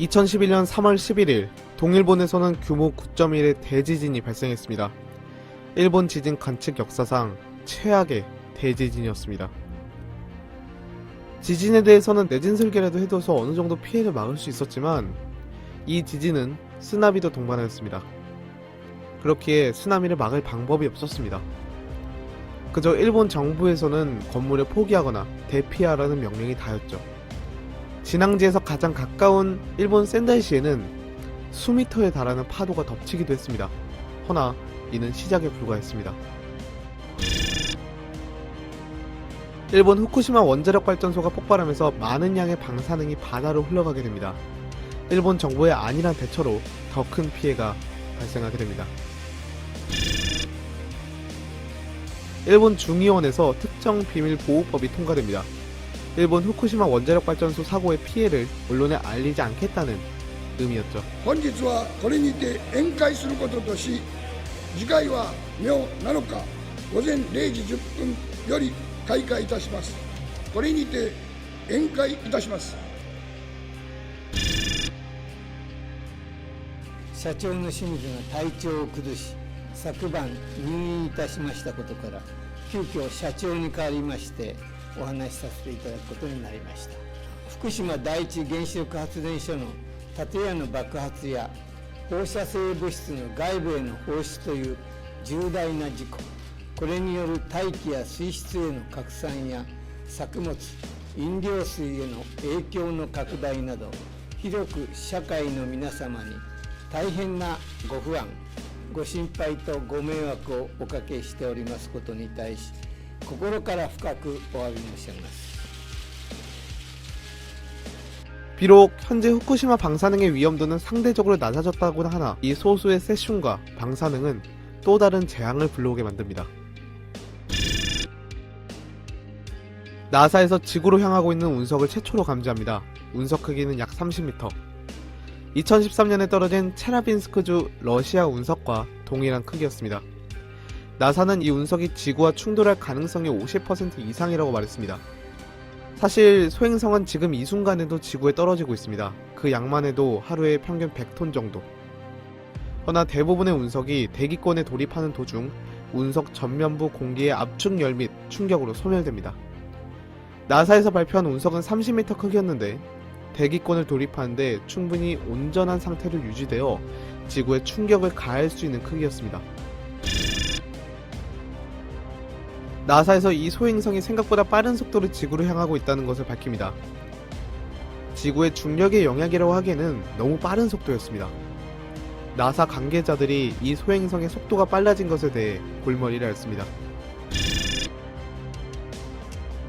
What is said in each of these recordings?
2011년 3월 11일 동일본에서는 규모 9.1의 대지진이 발생했습니다. 일본 지진 관측 역사상 최악의 대지진이었습니다. 지진에 대해서는 내진 설계라도 해둬서 어느 정도 피해를 막을 수 있었지만 이 지진은 쓰나미도 동반하였습니다. 그렇기에 쓰나미를 막을 방법이 없었습니다. 그저 일본 정부에서는 건물을 포기하거나 대피하라는 명령이 다였죠. 진앙지에서 가장 가까운 일본 센다이시에는 수미터에 달하는 파도가 덮치기도 했습니다. 허나 이는 시작에 불과했습니다. 일본 후쿠시마 원자력 발전소가 폭발하면서 많은 양의 방사능이 바다로 흘러가게 됩니다. 일본 정부의 안일한 대처로 더 큰 피해가 발생하게 됩니다. 일본 중의원에서 특정 비밀 보호법이 통과됩니다. 일본 후쿠시마 원자력 발전소 사고의 피해를 언론에 알리지 않겠다는 의미였죠. 本日はこれにて宴会することとし、次回は明7日午前0時10分より開会いたします。これにて宴会いたします。社長の清水が体調を崩し、昨晩入院いたしましたことから、急遽社長に代わりましてお話しさせていただくことになりました。福島第一原子力発電所の建屋の爆発や放射性物質の外部への放出という重大な事故、これによる大気や水質への拡散や作物、飲料水への影響の拡大など、広く社会の皆様に大変なご不安、ご心配とご迷惑をおかけしておりますことに対し、心から深くお詫び申し上げます。 비록 현재 후쿠시마 방사능의 위험도는 상대적으로 낮아졌다고는 하나 이 소수의 세슘과 방사능은 또 다른 재앙을 불러오게 만듭니다. 나사에서 지구로 향하고 있는 운석을 최초로 감지합니다. 운석 크기는 약 30m. 2013년에 떨어진 체라빈스크주 러시아 운석과 동일한 크기였습니다. 나사는 이 운석이 지구와 충돌할 가능성이 50% 이상이라고 말했습니다. 사실 소행성은 지금 이 순간에도 지구에 떨어지고 있습니다. 그 양만 해도 하루에 평균 100톤 정도. 허나 대부분의 운석이 대기권에 돌입하는 도중 운석 전면부 공기의 압축열 및 충격으로 소멸됩니다. 나사에서 발표한 운석은 30m 크기였는데 대기권을 돌입하는데 충분히 온전한 상태로 유지되어 지구에 충격을 가할 수 있는 크기였습니다. 나사에서 이 소행성이 생각보다 빠른 속도로 지구로 향하고 있다는 것을 밝힙니다. 지구의 중력의 영향이라고 하기에는 너무 빠른 속도였습니다. 나사 관계자들이 이 소행성의 속도가 빨라진 것에 대해 골머리를 앓습니다.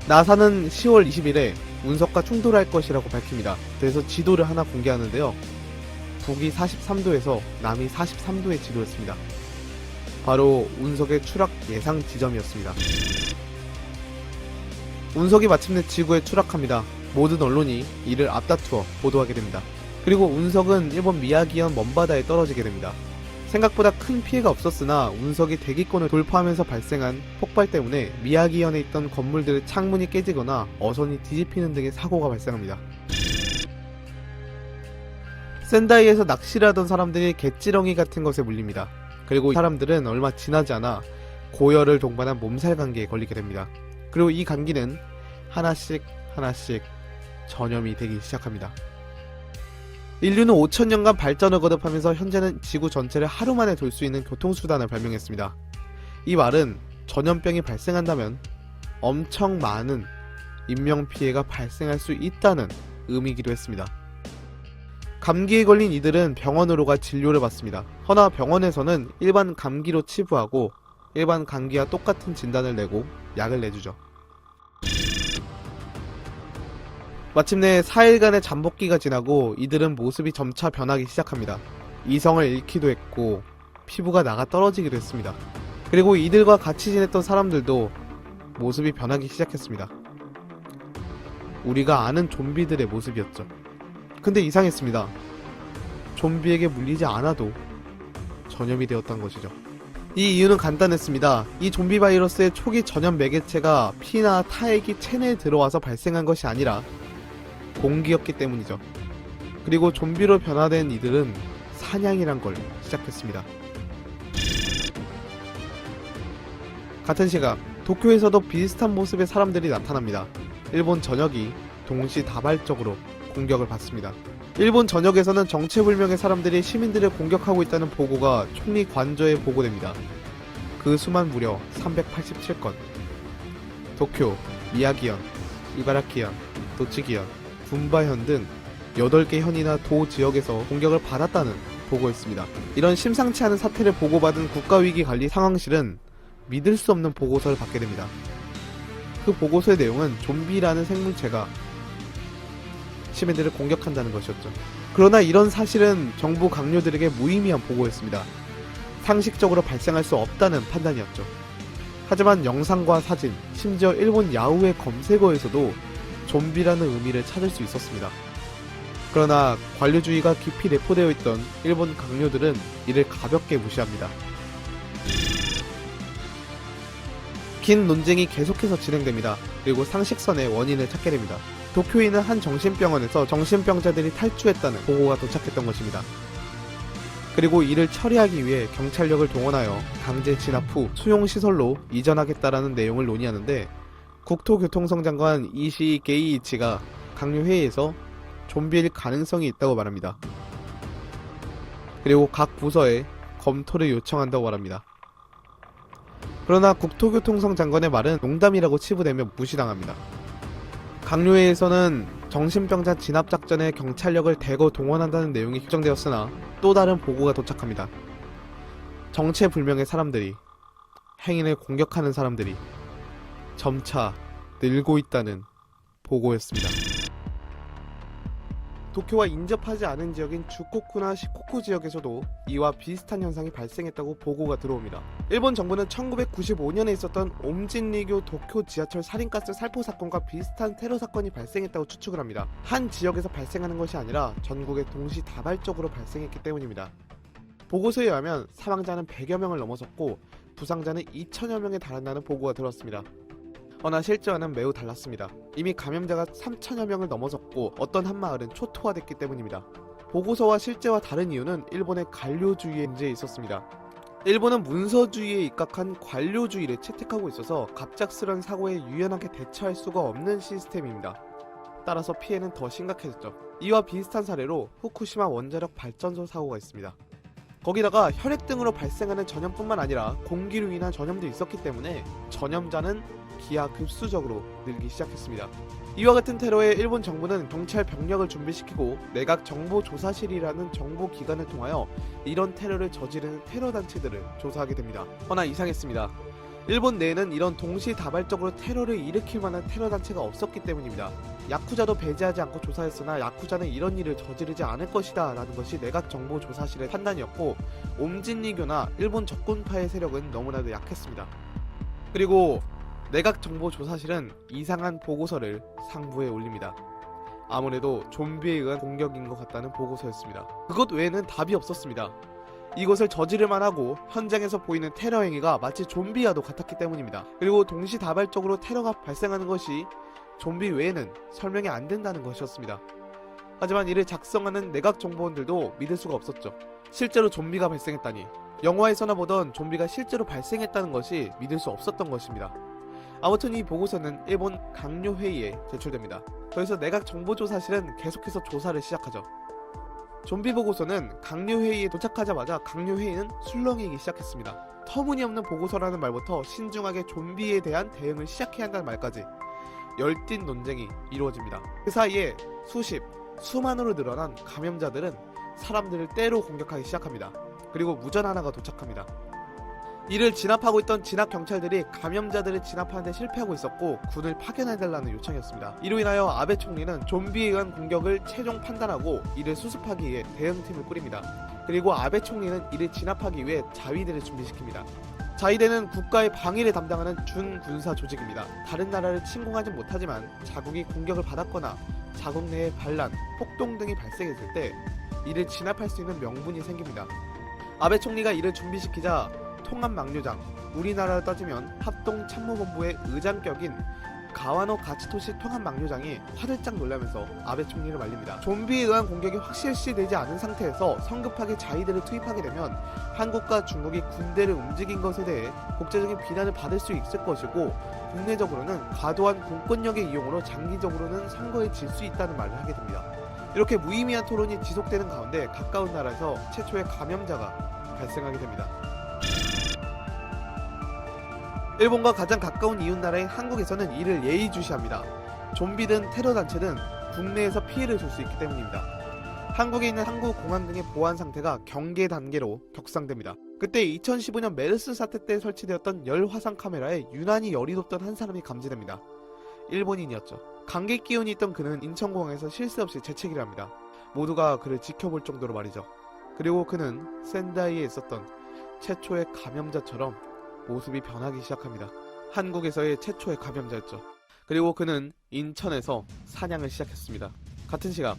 나사는 10월 20일에 운석과 충돌할 것이라고 밝힙니다. 그래서 지도를 하나 공개하는데요. 북위 43도에서 남위 43도의 지도였습니다. 바로 운석의 추락 예상 지점이었습니다. 운석이 마침내 지구에 추락합니다. 모든 언론이 이를 앞다투어 보도하게 됩니다. 그리고 운석은 일본 미야기현 먼바다에 떨어지게 됩니다. 생각보다 큰 피해가 없었으나 운석이 대기권을 돌파하면서 발생한 폭발 때문에 미야기현에 있던 건물들의 창문이 깨지거나 어선이 뒤집히는 등의 사고가 발생합니다. 센다이에서 낚시를 하던 사람들이 갯지렁이 같은 것에 물립니다. 그리고 이 사람들은 얼마 지나지 않아 고열을 동반한 몸살 감기에 걸리게 됩니다. 그리고 이 감기는 하나씩 전염이 되기 시작합니다. 인류는 5000년간 발전을 거듭하면서 현재는 지구 전체를 하루 만에 돌 수 있는 교통수단을 발명했습니다. 이 말은 전염병이 발생한다면 엄청 많은 인명피해가 발생할 수 있다는 의미이기도 했습니다. 감기에 걸린 이들은 병원으로 가 진료를 받습니다. 허나 병원에서는 일반 감기로 치부하고 일반 감기와 똑같은 진단을 내고 약을 내주죠. 마침내 4일간의 잠복기가 지나고 이들은 모습이 점차 변하기 시작합니다. 이성을 잃기도 했고 피부가 나가 떨어지기도 했습니다. 그리고 이들과 같이 지냈던 사람들도 모습이 변하기 시작했습니다. 우리가 아는 좀비들의 모습이었죠. 근데 이상했습니다. 좀비에게 물리지 않아도 전염이 되었던 것이죠. 이 이유는 간단했습니다. 이 좀비 바이러스의 초기 전염 매개체가 피나 타액이 체내에 들어와서 발생한 것이 아니라 공기였기 때문이죠. 그리고 좀비로 변화된 이들은 사냥이란 걸 시작했습니다. 같은 시각 도쿄에서도 비슷한 모습의 사람들이 나타납니다. 일본 전역이 동시다발적으로 공격을 받습니다. 일본 전역에서는 정체불명의 사람들이 시민들을 공격하고 있다는 보고가 총리 관저에 보고됩니다. 그 수만 무려 387건. 도쿄, 미야기현, 이바라키현, 도치기현, 군바현 등 8개 현이나 도 지역에서 공격을 받았다는 보고였습니다. 이런 심상치 않은 사태를 보고받은 국가위기관리 상황실은 믿을 수 없는 보고서를 받게 됩니다. 그 보고서의 내용은 좀비라는 생물체가 시민들을 공격한다는 것이었죠. 그러나 이런 사실은 정부 강요들에게 무의미한 보고였습니다. 상식적으로 발생할 수 없다는 판단이었죠. 하지만 영상과 사진, 심지어 일본 야후의 검색어에서도 좀비라는 의미를 찾을 수 있었습니다. 그러나 관료주의가 깊이 내포되어 있던 일본 강요들은 이를 가볍게 무시합니다. 긴 논쟁이 계속해서 진행됩니다. 그리고 상식선의 원인을 찾게 됩니다. 도쿄에 있는 한 정신병원에서 정신병자들이 탈주했다는 보고가 도착했던 것입니다. 그리고 이를 처리하기 위해 경찰력을 동원하여 강제 진압 후 수용시설로 이전하겠다라는 내용을 논의하는데 국토교통성 장관 이시 게이이치가 강요회의에서 좀비일 가능성이 있다고 말합니다. 그리고 각 부서에 검토를 요청한다고 말합니다. 그러나 국토교통성 장관의 말은 농담이라고 치부되며 무시당합니다. 강요회에서는 정신병자 진압작전에 경찰력을 대거 동원한다는 내용이 결정되었으나 또 다른 보고가 도착합니다. 정체불명의 사람들이, 행인을 공격하는 사람들이 점차 늘고 있다는 보고였습니다. 도쿄와 인접하지 않은 지역인 주코쿠나 시코쿠 지역에서도 이와 비슷한 현상이 발생했다고 보고가 들어옵니다. 일본 정부는 1995년에 있었던 옴진리교 도쿄 지하철 살인가스 살포 사건과 비슷한 테러 사건이 발생했다고 추측을 합니다. 한 지역에서 발생하는 것이 아니라 전국에 동시다발적으로 발생했기 때문입니다. 보고서에 의하면 사망자는 100여 명을 넘어섰고 부상자는 2천여 명에 달한다는 보고가 들었습니다. 허나 실제와는 매우 달랐습니다. 이미 감염자가 3천여 명을 넘어섰고 어떤 한 마을은 초토화됐기 때문입니다. 보고서와 실제와 다른 이유는 일본의 관료주의의 문제에 있었습니다. 일본은 문서주의에 입각한 관료주의를 채택하고 있어서 갑작스런 사고에 유연하게 대처할 수가 없는 시스템입니다. 따라서 피해는 더 심각해졌죠. 이와 비슷한 사례로 후쿠시마 원자력 발전소 사고가 있습니다. 거기다가 혈액 등으로 발생하는 전염뿐만 아니라 공기로 인한 전염도 있었기 때문에 전염자는 기하급수적으로 늘기 시작했습니다. 이와 같은 테러에 일본 정부는 경찰 병력을 준비시키고 내각정보조사실이라는 정보기관을 통하여 이런 테러를 저지르는 테러 단체들을 조사하게 됩니다. 허나 이상했습니다. 일본 내에는 이런 동시다발적으로 테러를 일으킬 만한 테러 단체가 없었기 때문입니다. 야쿠자도 배제하지 않고 조사했으나 야쿠자는 이런 일을 저지르지 않을 것이다 라는 것이 내각정보조사실의 판단이었고 옴진리교나 일본 적군파의 세력은 너무나도 약했습니다. 그리고 내각정보조사실은 이상한 보고서를 상부에 올립니다. 아무래도 좀비에 의한 공격인 것 같다는 보고서였습니다. 그것 외에는 답이 없었습니다. 이것을 저지를만 하고 현장에서 보이는 테러 행위가 마치 좀비와도 같았기 때문입니다. 그리고 동시다발적으로 테러가 발생하는 것이 좀비 외에는 설명이 안 된다는 것이었습니다. 하지만 이를 작성하는 내각정보원들도 믿을 수가 없었죠. 실제로 좀비가 발생했다니, 영화에서나 보던 좀비가 실제로 발생했다는 것이 믿을 수 없었던 것입니다. 아무튼 이 보고서는 일본 강요회의에 제출됩니다. 그래서 내각정보조사실은 계속해서 조사를 시작하죠. 좀비 보고서는 강요회의에 도착하자마자 강요회의는 술렁이기 시작했습니다. 터무니없는 보고서라는 말부터 신중하게 좀비에 대한 대응을 시작해야 한다는 말까지 열띤 논쟁이 이루어집니다. 그 사이에 수만으로 늘어난 감염자들은 사람들을 때로 공격하기 시작합니다. 그리고 무전 하나가 도착합니다. 이를 진압하고 있던 진압경찰들이 감염자들을 진압하는 데 실패하고 있었고 군을 파견해달라는 요청이었습니다. 이로 인하여 아베 총리는 좀비에 의한 공격을 최종 판단하고 이를 수습하기 위해 대응팀을 꾸립니다. 그리고 아베 총리는 이를 진압하기 위해 자위대를 준비시킵니다. 자위대는 국가의 방위를 담당하는 준군사 조직입니다. 다른 나라를 침공하진 못하지만 자국이 공격을 받았거나 자국 내에 반란, 폭동 등이 발생했을 때 이를 진압할 수 있는 명분이 생깁니다. 아베 총리가 이를 준비시키자 통합망료장, 우리나라로 따지면 합동참모본부의 의장격인 가와노 가치토시 통합 막료장이 화들짝 놀라면서 아베 총리를 말립니다. 좀비에 의한 공격이 확실시되지 않은 상태에서 성급하게 자위대를 투입하게 되면 한국과 중국이 군대를 움직인 것에 대해 국제적인 비난을 받을 수 있을 것이고, 국내적으로는 과도한 공권력의 이용으로 장기적으로는 선거에 질 수 있다는 말을 하게 됩니다. 이렇게 무의미한 토론이 지속되는 가운데 가까운 나라에서 최초의 감염자가 발생하게 됩니다. 일본과 가장 가까운 이웃나라인 한국에서는 이를 예의주시합니다. 좀비든 테러단체든 국내에서 피해를 줄 수 있기 때문입니다. 한국에 있는 항구, 공항 등의 보안 상태가 경계 단계로 격상됩니다. 그때 2015년 메르스 사태 때 설치되었던 열 화상 카메라에 유난히 열이 돋던 한 사람이 감지됩니다. 일본인이었죠. 감기 기운이 있던 그는 인천공항에서 쉴 새 없이 재채기를 합니다. 모두가 그를 지켜볼 정도로 말이죠. 그리고 그는 센다이에 있었던 최초의 감염자처럼 모습이 변하기 시작합니다. 한국에서의 최초의 감염자였죠. 그리고 그는 인천에서 사냥을 시작했습니다. 같은 시각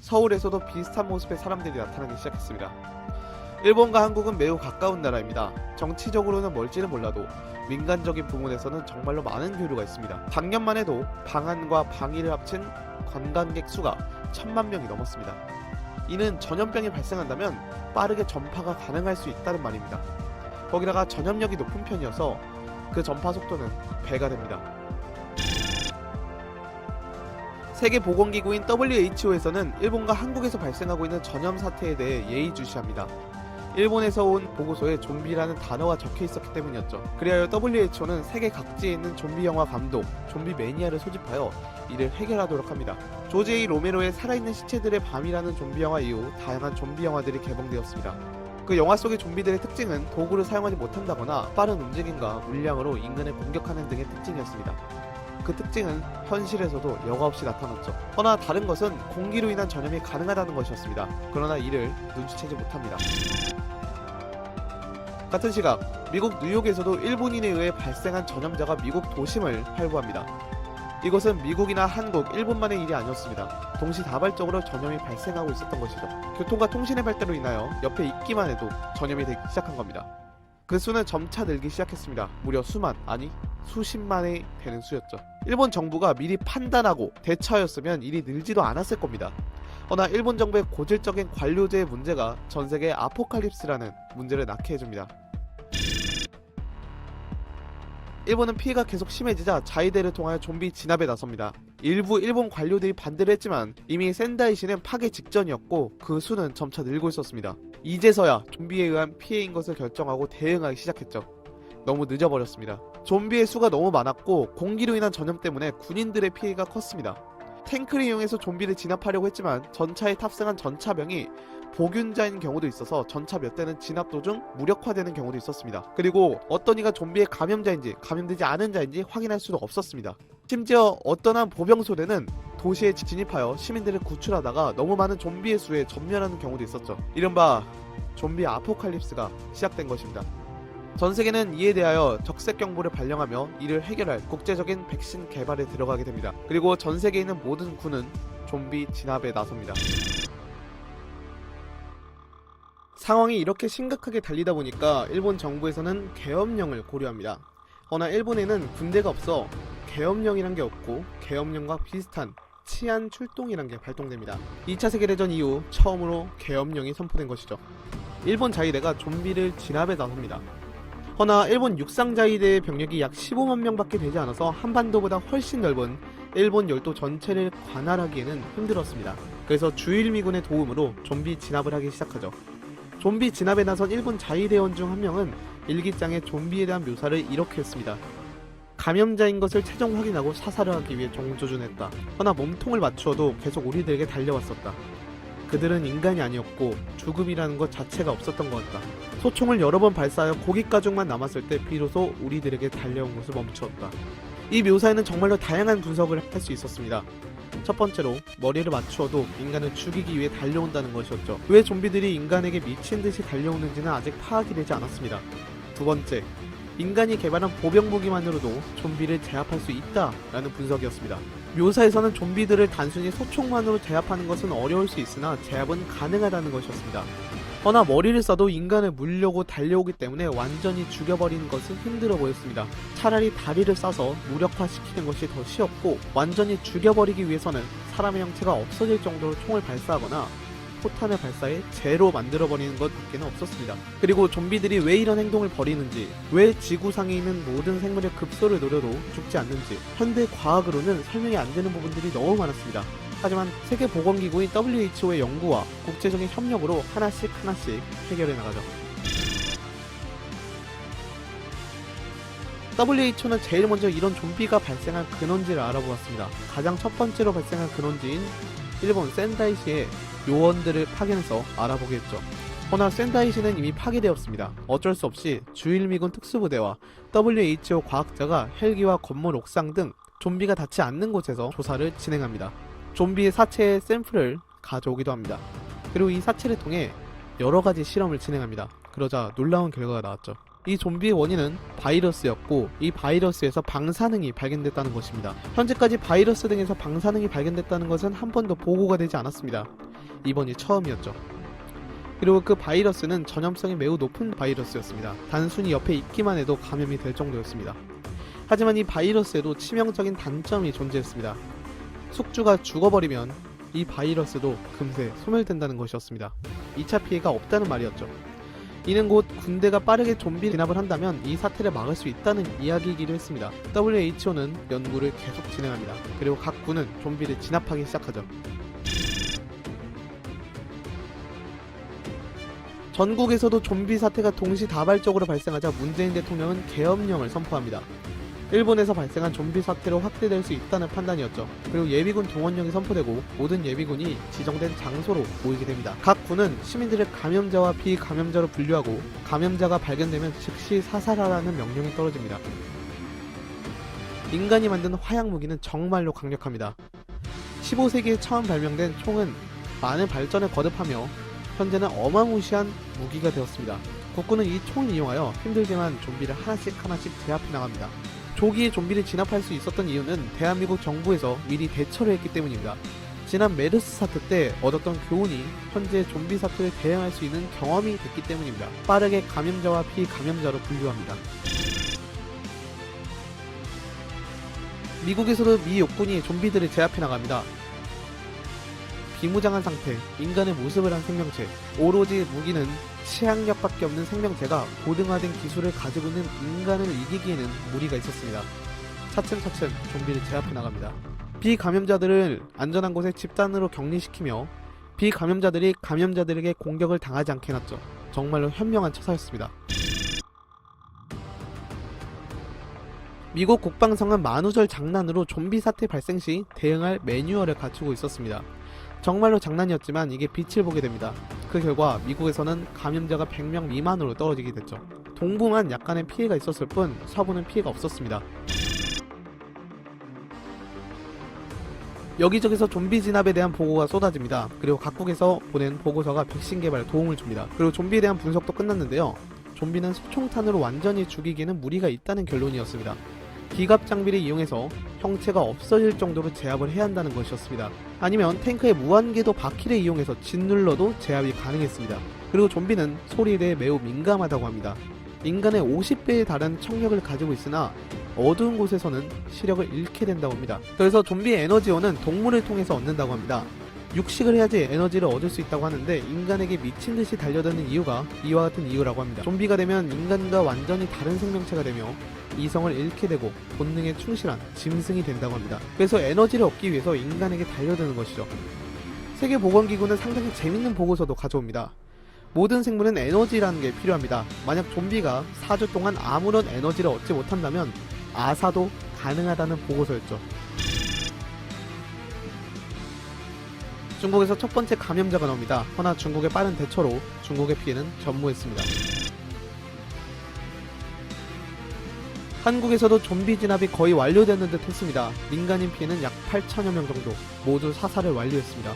서울에서도 비슷한 모습의 사람들이 나타나기 시작했습니다. 일본과 한국은 매우 가까운 나라입니다. 정치적으로는 멀지는 몰라도 민간적인 부분에서는 정말로 많은 교류가 있습니다. 작년만 해도 방한과 방위를 합친 관광객 수가 1000만 명이 넘었습니다. 이는 전염병이 발생한다면 빠르게 전파가 가능할 수 있다는 말입니다. 거기다가 전염력이 높은 편이어서 그 전파 속도는 배가 됩니다. 세계보건기구인 WHO에서는 일본과 한국에서 발생하고 있는 전염 사태에 대해 예의주시합니다. 일본에서 온 보고서에 좀비라는 단어가 적혀 있었기 때문이었죠. 그리하여 WHO는 세계 각지에 있는 좀비 영화 감독, 좀비 매니아를 소집하여 이를 해결하도록 합니다. 조지 A 로메로의 살아있는 시체들의 밤이라는 좀비 영화 이후 다양한 좀비 영화들이 개봉되었습니다. 그 영화 속의 좀비들의 특징은 도구를 사용하지 못한다거나 빠른 움직임과 물량으로 인간을 공격하는 등의 특징이었습니다. 그 특징은 현실에서도 여과없이 나타났죠. 허나 다른 것은 공기로 인한 전염이 가능하다는 것이었습니다. 그러나 이를 눈치채지 못합니다. 같은 시각 미국 뉴욕에서도 일본인에 의해 발생한 전염자가 미국 도심을 활보합니다. 이것은 미국이나 한국, 일본만의 일이 아니었습니다. 동시다발적으로 전염이 발생하고 있었던 것이죠. 교통과 통신의 발달로 인하여 옆에 있기만 해도 전염이 되기 시작한 겁니다. 그 수는 점차 늘기 시작했습니다. 무려 수만, 아니 수십만이 되는 수였죠. 일본 정부가 미리 판단하고 대처하였으면 일이 늘지도 않았을 겁니다. 허나 일본 정부의 고질적인 관료제의 문제가 전세계의 아포칼립스라는 문제를 낳게 해줍니다. 일본은 피해가 계속 심해지자 자위대를 통하여 좀비 진압에 나섭니다. 일부 일본 관료들이 반대를 했지만 이미 센다이시는 파괴 직전이었고 그 수는 점차 늘고 있었습니다. 이제서야 좀비에 의한 피해인 것을 결정하고 대응하기 시작했죠. 너무 늦어버렸습니다. 좀비의 수가 너무 많았고 공기로 인한 전염 때문에 군인들의 피해가 컸습니다. 탱크를 이용해서 좀비를 진압하려고 했지만 전차에 탑승한 전차병이 보균자인 경우도 있어서 전차 몇 대는 진압 도중 무력화되는 경우도 있었습니다. 그리고 어떤 이가 좀비의 감염자인지 감염되지 않은 자인지 확인할 수도 없었습니다. 심지어 어떤 한 보병소대는 도시에 진입하여 시민들을 구출하다가 너무 많은 좀비의 수에 전멸하는 경우도 있었죠. 이른바 좀비 아포칼립스가 시작된 것입니다. 전 세계는 이에 대하여 적색 경보를 발령하며 이를 해결할 국제적인 백신 개발에 들어가게 됩니다. 그리고 전 세계에 있는 모든 군은 좀비 진압에 나섭니다. 상황이 이렇게 심각하게 달리다 보니까 일본 정부에서는 계엄령을 고려합니다. 허나 일본에는 군대가 없어 계엄령이란 게 없고 계엄령과 비슷한 치안 출동이란 게 발동됩니다. 2차 세계대전 이후 처음으로 계엄령이 선포된 것이죠. 일본 자위대가 좀비를 진압에 나섭니다. 허나 일본 육상자위대의 병력이 약 15만 명밖에 되지 않아서 한반도보다 훨씬 넓은 일본 열도 전체를 관할하기에는 힘들었습니다. 그래서 주일미군의 도움으로 좀비 진압을 하기 시작하죠. 좀비 진압에 나선 일본 자위대원 중 한 명은 일기장에 좀비에 대한 묘사를 이렇게 했습니다. 감염자인 것을 최종 확인하고 사살을 하기 위해 정조준했다. 허나 몸통을 맞추어도 계속 우리들에게 달려왔었다. 그들은 인간이 아니었고 죽음이라는 것 자체가 없었던 것 같다. 소총을 여러 번 발사하여 고깃 가죽만 남았을 때 비로소 우리들에게 달려온 것을 멈추었다. 이 묘사에는 정말로 다양한 분석을 할 수 있었습니다. 첫 번째로 머리를 맞추어도 인간을 죽이기 위해 달려온다는 것이었죠. 왜 좀비들이 인간에게 미친 듯이 달려오는지는 아직 파악이 되지 않았습니다. 두 번째, 인간이 개발한 보병 무기만으로도 좀비를 제압할 수 있다라는 분석이었습니다. 묘사에서는 좀비들을 단순히 소총만으로 제압하는 것은 어려울 수 있으나 제압은 가능하다는 것이었습니다. 허나 머리를 써도 인간을 물려고 달려오기 때문에 완전히 죽여버리는 것은 힘들어 보였습니다. 차라리 다리를 싸서 무력화시키는 것이 더 쉬웠고, 완전히 죽여버리기 위해서는 사람의 형체가 없어질 정도로 총을 발사하거나 포탄을 발사해 재로 만들어버리는 것 밖에는 없었습니다. 그리고 좀비들이 왜 이런 행동을 벌이는지, 왜 지구상에 있는 모든 생물의 급소를 노려도 죽지 않는지, 현대 과학으로는 설명이 안 되는 부분들이 너무 많았습니다. 하지만 세계보건기구인 WHO의 연구와 국제적인 협력으로 하나씩 해결해 나가죠. WHO는 제일 먼저 이런 좀비가 발생한 근원지를 알아보았습니다. 가장 첫 번째로 발생한 근원지인 일본 센다이시의 요원들을 파견해서 알아보게 했죠. 허나 센다이시는 이미 파괴되었습니다. 어쩔 수 없이 주일미군 특수부대와 WHO 과학자가 헬기와 건물 옥상 등 좀비가 닿지 않는 곳에서 조사를 진행합니다. 좀비의 사체의 샘플을 가져오기도 합니다. 그리고 이 사체를 통해 여러가지 실험을 진행합니다. 그러자 놀라운 결과가 나왔죠. 이 좀비의 원인은 바이러스였고, 이 바이러스에서 방사능이 발견됐다는 것입니다. 현재까지 바이러스 등에서 방사능이 발견됐다는 것은 한 번도 보고가 되지 않았습니다. 이번이 처음이었죠. 그리고 그 바이러스는 전염성이 매우 높은 바이러스였습니다. 단순히 옆에 있기만 해도 감염이 될 정도였습니다. 하지만 이 바이러스에도 치명적인 단점이 존재했습니다. 숙주가 죽어버리면 이 바이러스도 금세 소멸된다는 것이었습니다. 2차 피해가 없다는 말이었죠. 이는 곧 군대가 빠르게 좀비 진압을 한다면 이 사태를 막을 수 있다는 이야기이기도 했습니다. WHO는 연구를 계속 진행합니다. 그리고 각 군은 좀비를 진압하기 시작하죠. 전국에서도 좀비 사태가 동시다발적으로 발생하자 문재인 대통령은 계엄령을 선포합니다. 일본에서 발생한 좀비 사태로 확대될 수 있다는 판단이었죠. 그리고 예비군 동원령이 선포되고 모든 예비군이 지정된 장소로 모이게 됩니다. 각 군은 시민들을 감염자와 비감염자로 분류하고, 감염자가 발견되면 즉시 사살하라는 명령이 떨어집니다. 인간이 만든 화약 무기는 정말로 강력합니다. 15세기에 처음 발명된 총은 많은 발전을 거듭하며 현재는 어마무시한 무기가 되었습니다. 국군은 이 총을 이용하여 힘들지만 좀비를 하나씩 제압해 나갑니다. 조기에 좀비를 진압할 수 있었던 이유는 대한민국 정부에서 미리 대처를 했기 때문입니다. 지난 메르스 사태 때 얻었던 교훈이 현재 좀비 사태를 대응할 수 있는 경험이 됐기 때문입니다. 빠르게 감염자와 비감염자로 분류합니다. 미국에서도 미 육군이 좀비들을 제압해 나갑니다. 비무장한 상태, 인간의 모습을 한 생명체, 오로지 무기는 치약력밖에 없는 생명체가 고등화된 기술을 가지고 있는 인간을 이기기에는 무리가 있었습니다. 차츰 좀비를 제압해 나갑니다. 비감염자들을 안전한 곳에 집단으로 격리시키며 비감염자들이 감염자들에게 공격을 당하지 않게 해놨죠. 정말로 현명한 처사였습니다. 미국 국방성은 만우절 장난으로 좀비 사태 발생 시 대응할 매뉴얼을 갖추고 있었습니다. 정말로 장난이었지만 이게 빛을 보게 됩니다. 그 결과 미국에서는 감염자가 100명 미만으로 떨어지게 됐죠. 동부만 약간의 피해가 있었을 뿐 서부는 피해가 없었습니다. 여기저기서 좀비 진압에 대한 보고가 쏟아집니다. 그리고 각국에서 보낸 보고서가 백신 개발에 도움을 줍니다. 그리고 좀비에 대한 분석도 끝났는데요. 좀비는 소총탄으로 완전히 죽이기에는 무리가 있다는 결론이었습니다. 기갑 장비를 이용해서 형체가 없어질 정도로 제압을 해야 한다는 것이었습니다. 아니면 탱크의 무한궤도 바퀴를 이용해서 짓눌러도 제압이 가능했습니다. 그리고 좀비는 소리에 대해 매우 민감하다고 합니다. 인간의 50배에 달하는 청력을 가지고 있으나 어두운 곳에서는 시력을 잃게 된다고 합니다. 그래서 좀비의 에너지원은 동물을 통해서 얻는다고 합니다. 육식을 해야지 에너지를 얻을 수 있다고 하는데 인간에게 미친듯이 달려드는 이유가 이와 같은 이유라고 합니다. 좀비가 되면 인간과 완전히 다른 생명체가 되며 이성을 잃게 되고 본능에 충실한 짐승이 된다고 합니다. 그래서 에너지를 얻기 위해서 인간에게 달려드는 것이죠. 세계보건기구는 상당히 재밌는 보고서도 가져옵니다. 모든 생물은 에너지라는 게 필요합니다. 만약 좀비가 4주 동안 아무런 에너지를 얻지 못한다면 아사도 가능하다는 보고서였죠. 중국에서 첫 번째 감염자가 나옵니다. 허나 중국의 빠른 대처로 중국의 피해는 전무했습니다. 한국에서도 좀비 진압이 거의 완료되는 듯 했습니다. 민간인 피해는 약 8천여 명 정도 모두 사살을 완료했습니다.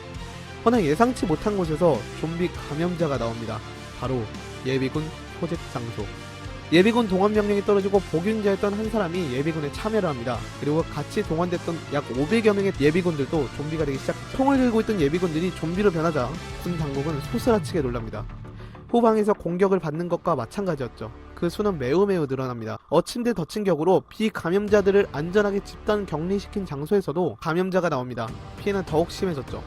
허나 예상치 못한 곳에서 좀비 감염자가 나옵니다. 바로 예비군 소집 장소. 예비군 동원 명령이 떨어지고 복윤자였던 한 사람이 예비군에 참여를 합니다. 그리고 같이 동원됐던 약 500여 명의 예비군들도 좀비가 되기 시작했죠. 총을 들고 있던 예비군들이 좀비로 변하자 군 당국은 소스라치게 놀랍니다. 후방에서 공격을 받는 것과 마찬가지였죠. 그 수는 매우 늘어납니다. 엎친 데 덮친 격으로 비감염자들을 안전하게 집단 격리시킨 장소에서도 감염자가 나옵니다. 피해는 더욱 심해졌죠.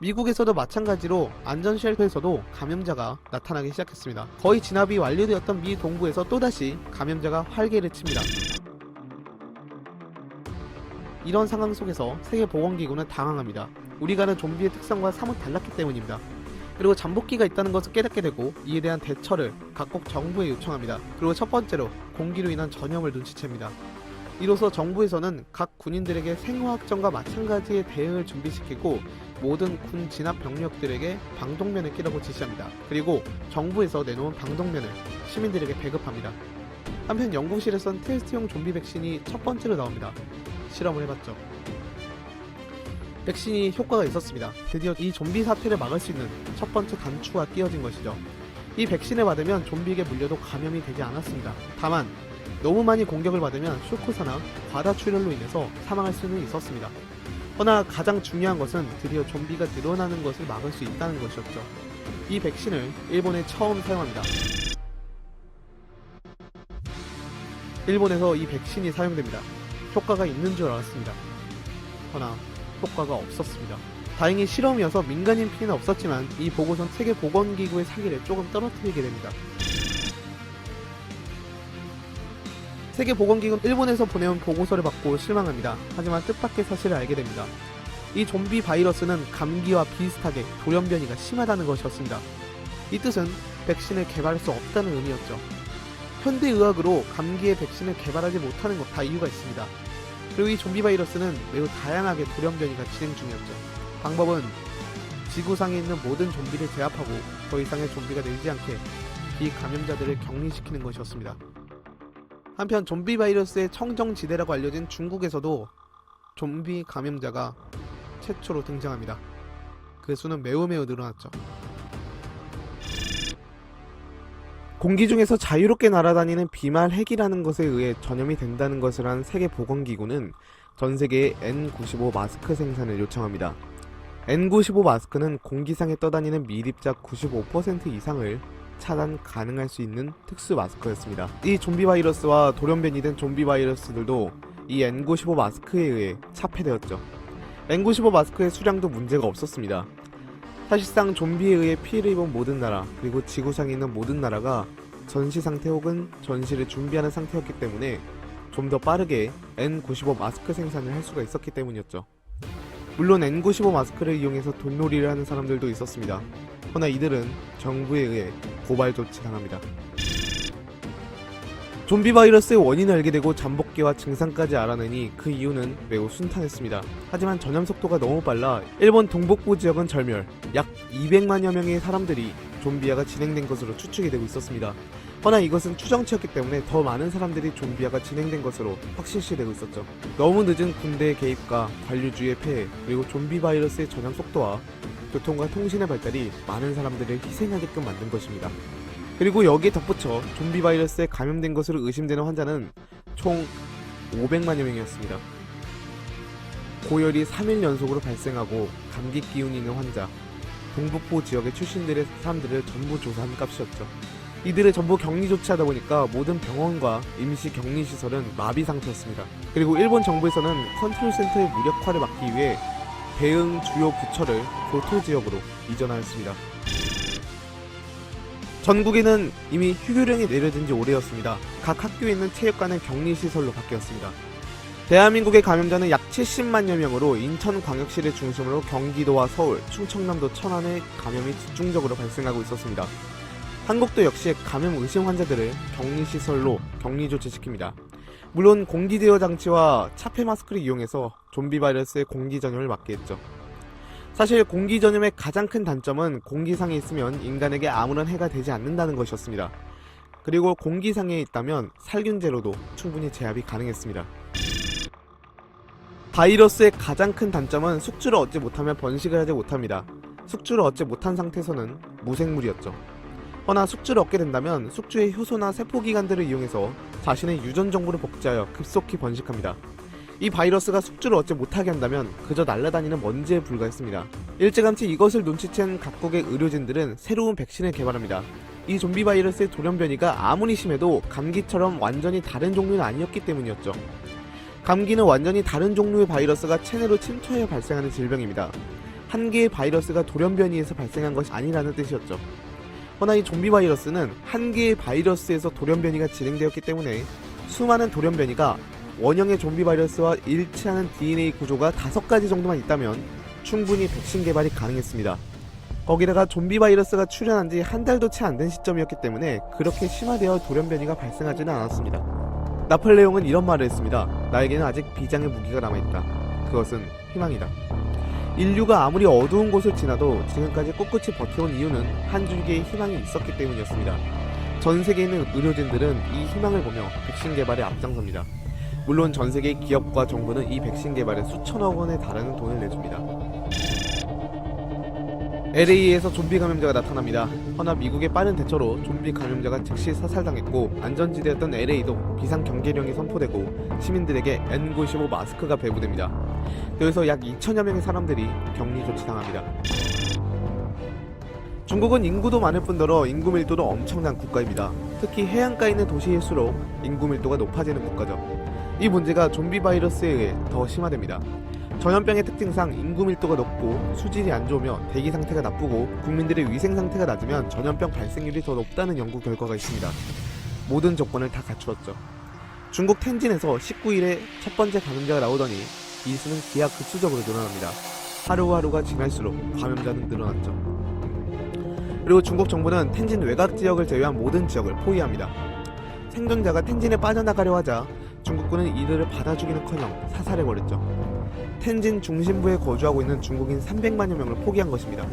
미국에서도 마찬가지로 안전 쉘터에서도 감염자가 나타나기 시작했습니다. 거의 진압이 완료되었던 미 동부에서 또다시 감염자가 활개를 칩니다. 이런 상황 속에서 세계보건기구는 당황합니다. 우리가 아는 좀비의 특성과 사뭇 달랐기 때문입니다. 그리고 잠복기가 있다는 것을 깨닫게 되고 이에 대한 대처를 각국 정부에 요청합니다. 그리고 첫 번째로 공기로 인한 전염을 눈치챕니다. 이로써 정부에서는 각 군인들에게 생화학전과 마찬가지의 대응을 준비시키고 모든 군 진압 병력들에게 방독면을 끼라고 지시합니다. 그리고 정부에서 내놓은 방독면을 시민들에게 배급합니다. 한편 영국실에선 테스트용 좀비 백신이 첫 번째로 나옵니다. 실험을 해봤죠. 백신이 효과가 있었습니다. 드디어 이 좀비 사태를 막을 수 있는 첫 번째 단추가 끼워진 것이죠. 이 백신을 받으면 좀비에게 물려도 감염이 되지 않았습니다. 다만 너무 많이 공격을 받으면 쇼크사나 과다출혈로 인해서 사망할 수는 있었습니다. 허나 가장 중요한 것은 드디어 좀비가 늘어나는 것을 막을 수 있다는 것이었죠. 이 백신을 일본에 처음 사용합니다. 일본에서 이 백신이 사용됩니다. 효과가 있는 줄 알았습니다. 허나 효과가 없었습니다. 다행히 실험이어서 민간인 피해는 없었지만 이 보고서는 세계보건기구의 사기를 조금 떨어뜨리게 됩니다. 세계보건기구는 일본에서 보내온 보고서를 받고 실망합니다. 하지만 뜻밖의 사실을 알게 됩니다. 이 좀비 바이러스는 감기와 비슷하게 돌연변이가 심하다는 것이었습니다. 이 뜻은 백신을 개발할 수 없다는 의미였죠. 현대의학으로 감기의 백신을 개발하지 못하는 것 다 이유가 있습니다. 그리고 이 좀비 바이러스는 매우 다양하게 돌연변이가 진행 중이었죠. 방법은 지구상에 있는 모든 좀비를 제압하고 더 이상의 좀비가 늘지 않게 비감염자들을 격리시키는 것이었습니다. 한편 좀비 바이러스의 청정지대라고 알려진 중국에서도 좀비 감염자가 최초로 등장합니다. 그 수는 매우 늘어났죠. 공기 중에서 자유롭게 날아다니는 비말 핵이라는 것에 의해 전염이 된다는 것을 한 세계보건기구는 전 세계에 N95 마스크 생산을 요청합니다. N95 마스크는 공기상에 떠다니는 미립자 95% 이상을 차단 가능할 수 있는 특수 마스크였습니다. 이 좀비 바이러스와 돌연변이 된 좀비 바이러스들도 이 N95 마스크에 의해 차폐되었죠. N95 마스크의 수량도 문제가 없었습니다. 사실상 좀비에 의해 피해를 입은 모든 나라, 그리고 지구상에 있는 모든 나라가 전시 상태 혹은 전시를 준비하는 상태였기 때문에 좀 더 빠르게 N95 마스크 생산을 할 수가 있었기 때문이었죠. 물론 N95 마스크를 이용해서 돈놀이를 하는 사람들도 있었습니다. 허나 이들은 정부에 의해 고발 조치당합니다. 좀비 바이러스의 원인을 알게 되고 잠복기와 증상까지 알아내니 그 이유는 매우 순탄했습니다. 하지만 전염 속도가 너무 빨라 일본 동북부 지역은 절멸, 약 200만여 명의 사람들이 좀비화가 진행된 것으로 추측이 되고 있었습니다. 허나 이것은 추정치였기 때문에 더 많은 사람들이 좀비화가 진행된 것으로 확신시되고 있었죠. 너무 늦은 군대의 개입과 관료주의의 폐해, 그리고 좀비 바이러스의 전염 속도와 교통과 통신의 발달이 많은 사람들을 희생하게끔 만든 것입니다. 그리고 여기에 덧붙여 좀비 바이러스에 감염된 것으로 의심되는 환자는 총 500만여 명이었습니다. 고열이 3일 연속으로 발생하고 감기 기운이 있는 환자, 동북부 지역의 출신들의 사람들을 전부 조사한 값이었죠. 이들을 전부 격리 조치하다 보니까 모든 병원과 임시 격리 시설은 마비 상태였습니다. 그리고 일본 정부에서는 컨트롤 센터의 무력화를 막기 위해 대응 주요 부처를 교토 지역으로 이전하였습니다. 전국에는 이미 휴교령이 내려진 지 오래였습니다. 각 학교에 있는 체육관은 격리시설로 바뀌었습니다. 대한민국의 감염자는 약 70만여 명으로 인천광역시를 중심으로 경기도와 서울, 충청남도, 천안에 감염이 집중적으로 발생하고 있었습니다. 한국도 역시 감염 의심 환자들을 격리시설로 격리 조치시킵니다. 물론 공기제어 장치와 차폐 마스크를 이용해서 좀비 바이러스의 공기 전염을 막게 했죠. 사실 공기 전염의 가장 큰 단점은 공기상에 있으면 인간에게 아무런 해가 되지 않는다는 것이었습니다. 그리고 공기상에 있다면 살균제로도 충분히 제압이 가능했습니다. 바이러스의 가장 큰 단점은 숙주를 얻지 못하면 번식을 하지 못합니다. 숙주를 얻지 못한 상태에서는 무생물이었죠. 허나 숙주를 얻게 된다면 숙주의 효소나 세포기관들을 이용해서 자신의 유전 정보를 복제하여 급속히 번식합니다. 이 바이러스가 숙주를 얻지 못하게 한다면 그저 날아다니는 먼지에 불과했습니다. 일찌감치 이것을 눈치챈 각국의 의료진들은 새로운 백신을 개발합니다. 이 좀비 바이러스의 돌연 변이가 아무리 심해도 감기처럼 완전히 다른 종류는 아니었기 때문이었죠. 감기는 완전히 다른 종류의 바이러스가 체내로 침투하여 발생하는 질병입니다. 한 개의 바이러스가 돌연 변이해서 발생한 것이 아니라는 뜻이었죠. 허나 이 좀비 바이러스는 한 개의 바이러스에서 돌연 변이가 진행되었기 때문에 수많은 돌연 변이가 원형의 좀비 바이러스와 일치하는 DNA 구조가 5가지 정도만 있다면 충분히 백신 개발이 가능했습니다. 거기다가 좀비 바이러스가 출현한 지 한 달도 채 안 된 시점이었기 때문에 그렇게 심화되어 돌연 변이가 발생하지는 않았습니다. 나폴레옹은 이런 말을 했습니다. 나에게는 아직 비장의 무기가 남아있다. 그것은 희망이다. 인류가 아무리 어두운 곳을 지나도 지금까지 꿋꿋이 버텨온 이유는 한 줄기의 희망이 있었기 때문이었습니다. 전 세계에 있는 의료진들은 이 희망을 보며 백신 개발에 앞장섭니다. 물론 전 세계 기업과 정부는 이 백신 개발에 수천억 원에 달하는 돈을 내줍니다. LA에서 좀비 감염자가 나타납니다. 허나 미국의 빠른 대처로 좀비 감염자가 즉시 사살당했고 안전지대였던 LA도 비상 경계령이 선포되고 시민들에게 N95 마스크가 배부됩니다. 그래서 약 2천여 명의 사람들이 격리 조치당합니다. 중국은 인구도 많을 뿐더러 인구 밀도도 엄청난 국가입니다. 특히 해안가에 있는 도시일수록 인구 밀도가 높아지는 국가죠. 이 문제가 좀비 바이러스에 의해 더 심화됩니다. 전염병의 특징상 인구 밀도가 높고 수질이 안 좋으며 대기 상태가 나쁘고 국민들의 위생 상태가 낮으면 전염병 발생률이 더 높다는 연구 결과가 있습니다. 모든 조건을 다 갖추었죠. 중국 텐진에서 19일에 첫 번째 감염자가 나오더니 이 수는 기하급수적으로 늘어납니다. 하루하루가 지날수록 감염자는 늘어났죠. 그리고 중국 정부는 텐진 외곽 지역을 제외한 모든 지역을 포위합니다. 생존자가 텐진에 빠져나가려 하자 중국군은 이들을 받아주기는커녕 사살해버렸죠. 텐진 중심부에 거주하고 있는 중국인 300만여 명을 포기한 것입니다.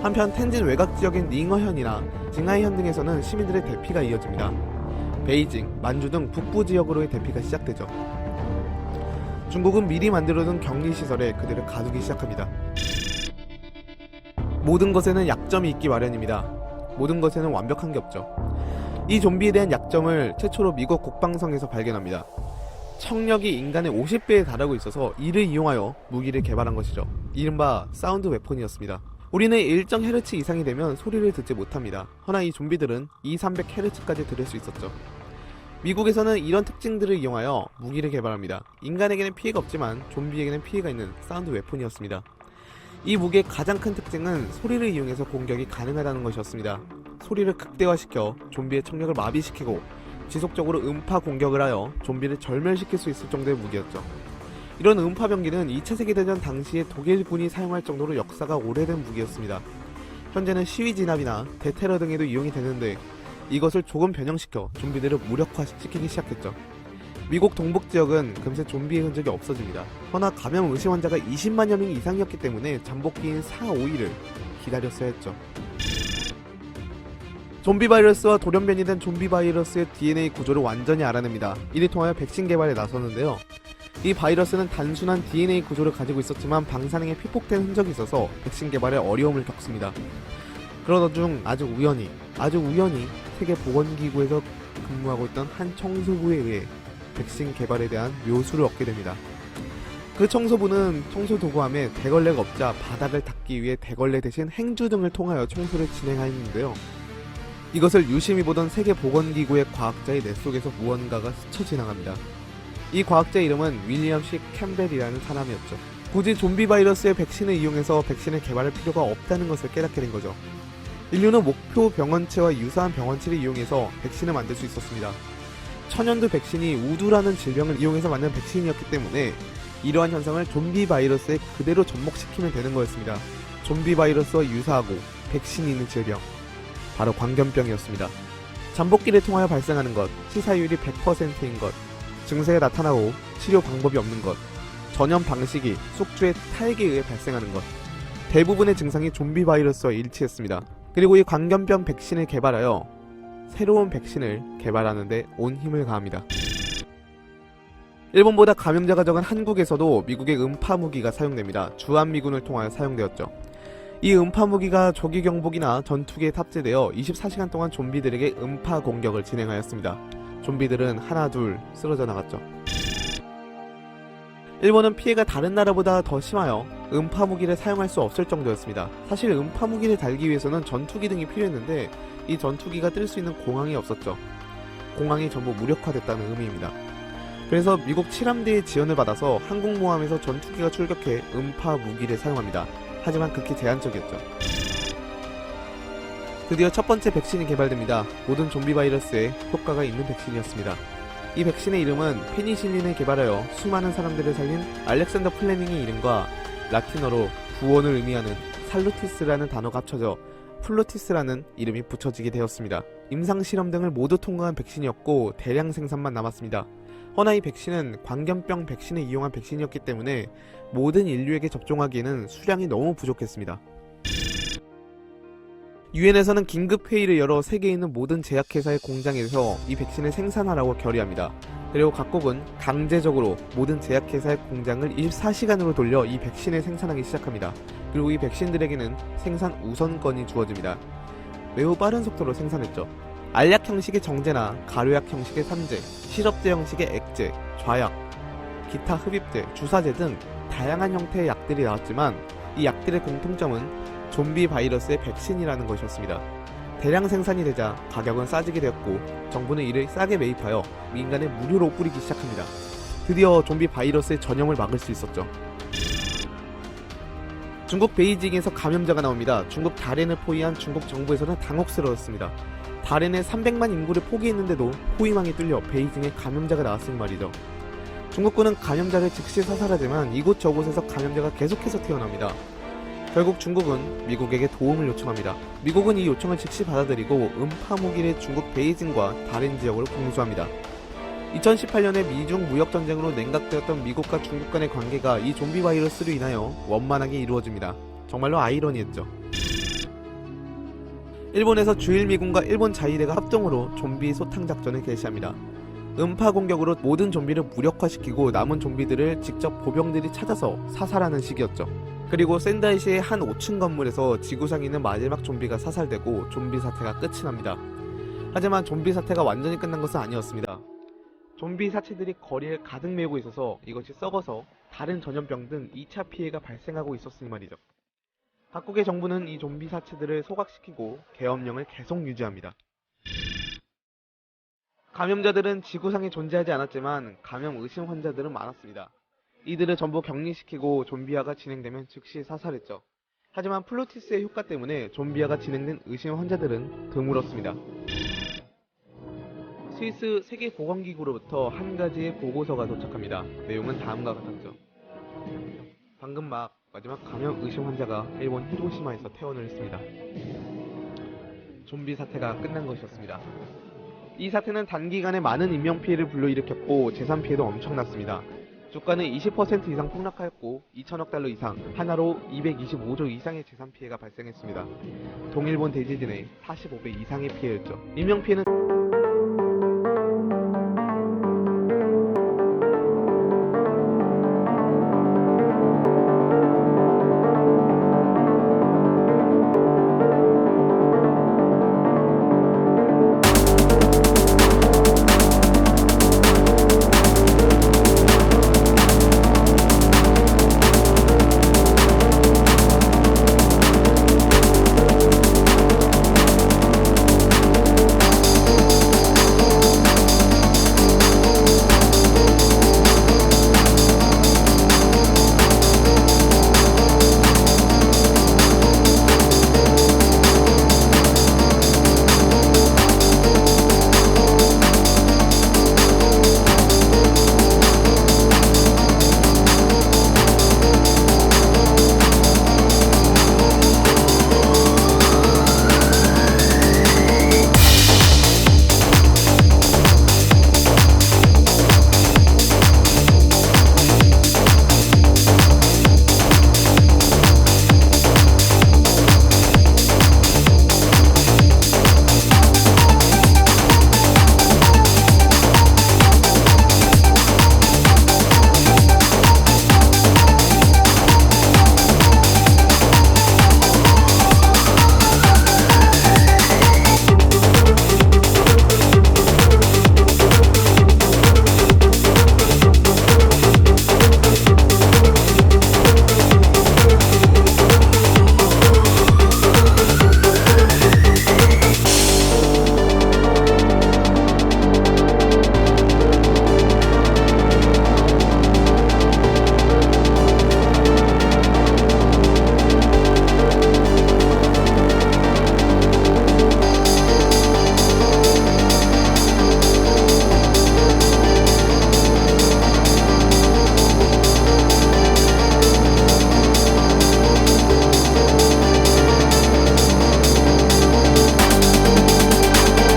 한편 텐진 외곽 지역인 닝어현이나 징하이현 등에서는 시민들의 대피가 이어집니다. 베이징, 만주 등 북부 지역으로의 대피가 시작되죠. 중국은 미리 만들어둔 격리시설에 그들을 가두기 시작합니다. 모든 것에는 약점이 있기 마련입니다. 모든 것에는 완벽한 게 없죠. 이 좀비에 대한 약점을 최초로 미국 국방성에서 발견합니다. 청력이 인간의 50배에 달하고 있어서 이를 이용하여 무기를 개발한 것이죠. 이른바 사운드 웨폰이었습니다. 우리는 일정 헤르츠 이상이 되면 소리를 듣지 못합니다. 허나 이 좀비들은 200-300Hz까지 들을 수 있었죠. 미국에서는 이런 특징들을 이용하여 무기를 개발합니다. 인간에게는 피해가 없지만 좀비에게는 피해가 있는 사운드 웨폰이었습니다. 이 무기의 가장 큰 특징은 소리를 이용해서 공격이 가능하다는 것이었습니다. 소리를 극대화시켜 좀비의 청력을 마비시키고 지속적으로 음파 공격을 하여 좀비를 절멸시킬 수 있을 정도의 무기였죠. 이런 음파 병기는 2차 세계대전 당시에 독일군이 사용할 정도로 역사가 오래된 무기였습니다. 현재는 시위 진압이나 대테러 등에도 이용이 되는데 이것을 조금 변형시켜 좀비들을 무력화시키기 시작했죠. 미국 동북 지역은 금세 좀비의 흔적이 없어집니다. 허나 감염 의심 환자가 20만여 명 이상이었기 때문에 잠복기인 4-5일을 기다렸어야 했죠. 좀비 바이러스와 돌연 변이된 좀비 바이러스의 DNA 구조를 완전히 알아냅니다. 이를 통하여 백신 개발에 나서는데요. 이 바이러스는 단순한 DNA 구조를 가지고 있었지만 방사능에 피폭된 흔적이 있어서 백신 개발에 어려움을 겪습니다. 그러던 중 아주 우연히 세계보건기구에서 근무하고 있던 한 청소부에 의해 백신 개발에 대한 묘수를 얻게 됩니다. 그 청소부는 청소 도구함에 대걸레가 없자 바닥을 닦기 위해 대걸레 대신 행주 등을 통하여 청소를 진행하였는데요. 이것을 유심히 보던 세계보건기구의 과학자의 뇌 속에서 무언가가 스쳐 지나갑니다. 이 과학자의 이름은 윌리엄 C. 캠벨이라는 사람이었죠. 굳이 좀비 바이러스의 백신을 이용해서 백신을 개발할 필요가 없다는 것을 깨닫게 된 거죠. 인류는 목표 병원체와 유사한 병원체를 이용해서 백신을 만들 수 있었습니다. 천연두 백신이 우두라는 질병을 이용해서 만든 백신이었기 때문에 이러한 현상을 좀비 바이러스에 그대로 접목시키면 되는 거였습니다. 좀비 바이러스와 유사하고 백신이 있는 질병, 바로 광견병이었습니다. 잠복기를 통하여 발생하는 것, 치사율이 100%인 것, 증세가 나타나고 치료 방법이 없는 것, 전염 방식이 숙주의 탈기에 의해 발생하는 것, 대부분의 증상이 좀비 바이러스와 일치했습니다. 그리고 이 광견병 백신을 개발하여 새로운 백신을 개발하는 데 온 힘을 가합니다. 일본보다 감염자가 적은 한국에서도 미국의 음파 무기가 사용됩니다. 주한미군을 통하여 사용되었죠. 이 음파 무기가 조기 경보기나 전투기에 탑재되어 24시간 동안 좀비들에게 음파 공격을 진행하였습니다. 좀비들은 하나 둘 쓰러져 나갔죠. 일본은 피해가 다른 나라보다 더 심하여 음파 무기를 사용할 수 없을 정도였습니다. 사실 음파 무기를 달기 위해서는 전투기 등이 필요했는데 이 전투기가 뜰 수 있는 공항이 없었죠. 공항이 전부 무력화됐다는 의미입니다. 그래서 미국 7함대의 지원을 받아서 항공모함에서 전투기가 출격해 음파 무기를 사용합니다. 하지만 극히 제한적이었죠. 드디어 첫 번째 백신이 개발됩니다. 모든 좀비 바이러스에 효과가 있는 백신이었습니다. 이 백신의 이름은 페니실린을 개발하여 수많은 사람들을 살린 알렉산더 플레밍의 이름과 라틴어로 구원을 의미하는 살루티스라는 단어가 합쳐져 플루티스라는 이름이 붙여지게 되었습니다. 임상실험 등을 모두 통과한 백신이었고 대량 생산만 남았습니다. 허나 이 백신은 광견병 백신을 이용한 백신이었기 때문에 모든 인류에게 접종하기에는 수량이 너무 부족했습니다. 유엔에서는 긴급회의를 열어 세계에 있는 모든 제약회사의 공장에서 이 백신을 생산하라고 결의합니다. 그리고 각국은 강제적으로 모든 제약회사의 공장을 24시간으로 돌려 이 백신을 생산하기 시작합니다. 그리고 이 백신들에게는 생산 우선권이 주어집니다. 매우 빠른 속도로 생산했죠. 알약 형식의 정제나 가루약 형식의 산제, 시럽제 형식의 액제, 좌약, 기타 흡입제, 주사제 등 다양한 형태의 약들이 나왔지만 이 약들의 공통점은 좀비 바이러스의 백신이라는 것이었습니다. 대량 생산이 되자 가격은 싸지게 되었고 정부는 이를 싸게 매입하여 민간에 무료로 뿌리기 시작합니다. 드디어 좀비 바이러스의 전염을 막을 수 있었죠. 중국 베이징에서 감염자가 나옵니다. 중국 다롄을 포위한 중국 정부에서는 당혹스러웠습니다. 다롄의 300만 인구를 포기했는데도 포위망이 뚫려 베이징에 감염자가 나왔으니 말이죠. 중국군은 감염자를 즉시 사살하지만 이곳저곳에서 감염자가 계속해서 태어납니다. 결국 중국은 미국에게 도움을 요청합니다. 미국은 이 요청을 즉시 받아들이고 음파 무기를 중국 베이징과 다롄 지역으로 공수합니다. 2018년에 미중 무역전쟁으로 냉각되었던 미국과 중국 간의 관계가 이 좀비 바이러스로 인하여 원만하게 이루어집니다. 정말로 아이러니했죠. 일본에서 주일미군과 일본 자위대가 합동으로 좀비 소탕 작전을 개시합니다. 음파 공격으로 모든 좀비를 무력화시키고 남은 좀비들을 직접 보병들이 찾아서 사살하는 시기였죠. 그리고 센다이시의 한 5층 건물에서 지구상에 있는 마지막 좀비가 사살되고 좀비 사태가 끝이 납니다. 하지만 좀비 사태가 완전히 끝난 것은 아니었습니다. 좀비 사체들이 거리를 가득 메우고 있어서 이것이 썩어서 다른 전염병 등 2차 피해가 발생하고 있었으니 말이죠. 각국의 정부는 이 좀비 사체들을 소각시키고 계엄령을 계속 유지합니다. 감염자들은 지구상에 존재하지 않았지만 감염 의심 환자들은 많았습니다. 이들을 전부 격리시키고 좀비화가 진행되면 즉시 사살했죠. 하지만 플루티스의 효과 때문에 좀비화가 진행된 의심 환자들은 드물었습니다. 스위스 세계보건기구로부터 한 가지의 보고서가 도착합니다. 내용은 다음과 같았죠. 방금 마지막 감염 의심 환자가 일본 히로시마에서 퇴원을 했습니다. 좀비 사태가 끝난 것이었습니다. 이 사태는 단기간에 많은 인명피해를 불러일으켰고 재산피해도 엄청났습니다. 주가는 20% 이상 폭락하였고 2천억 달러 이상, 하나로 225조 이상의 재산피해가 발생했습니다. 동일본 대지진의 45배 이상의 피해였죠. 인명피해는